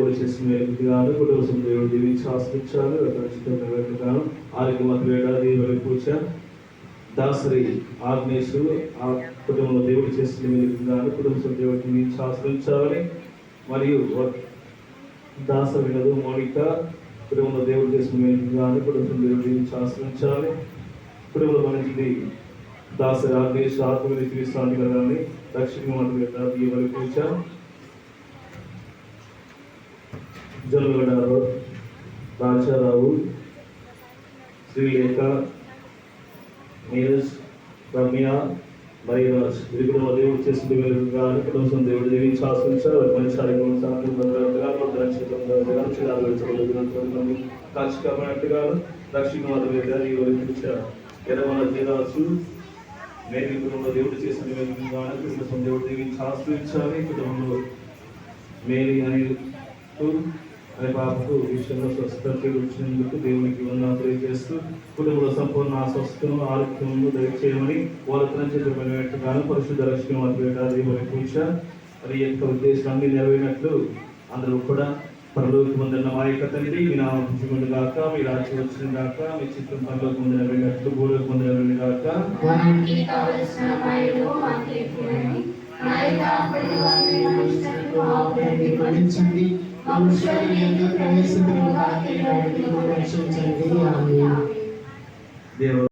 దేవుడు చేసిన మేలుగాను కుటుంబం దేవుడు దీవించి ఆశ్రయించాలి. రక్షితగాను ఆరోగ్యమత వేడాది వరి పూజ దాసరి ఆగ్నేశు ఆ కుటుంబంలో దేవుడు చేసిన మేలుగాను కుటుంబం దేవుడు దీవించి ఆశ్రయించాలి. మరియు దాస వినదు మౌనిక కుటుంబంలో దేవుడు చేసిన మేలుగాను కుటుంబం దేవుడు దీవించి ఆశ్రయించాలి. కుటుంబంలో మంచిది దాసరి ఆగ్నేశు ఆత్మని విశ్రాంతి కలగాలి. రక్షితమత వేడాది వరి పూజ జొన్నగడ్డ రాజారావు శ్రీలేఖ నీరజ్ రమ్య మరీరాజ్ వీరు దేవుడు చేసిన వేలుగా కుటుంబం దేవుడు దీవించి ఆశ్రయించారు. మంచి కాచికమైనట్టుగా రక్షితమత ఎర్రమల జీరాజు మేరీ కుటుంబంలో దేవుడు చేసిన వేలుగా కుటుంబం దేవుడు దీవించి ఆశ్రయించాలి. కుటుంబంలో మేరీ అనే బాబుకు విషయంలో స్వస్థత వచ్చినందుకు దేవునికి వందనాలు తెలియజేస్తూ కుటుంబంలో సంపూర్ణ స్వస్థను ఆరోగ్యము దయచేయమని వాళ్ళతనం చేతులుగాను పరిశుద్ధ రక్షణ పూజ మరి యొక్క ఉద్దేశాన్ని నెరవేరినట్లు అందరూ కూడా పరలోకి పొందిన మా యొక్క తండ్రి మీ నామం గాక, మీ రాజ్యం వచ్చిన గాక, మీ చిత్తం పరలోకి పొందిన నెరవేరినట్లు భూలోకి పొందిన నెరవేరిన గాక. దేవ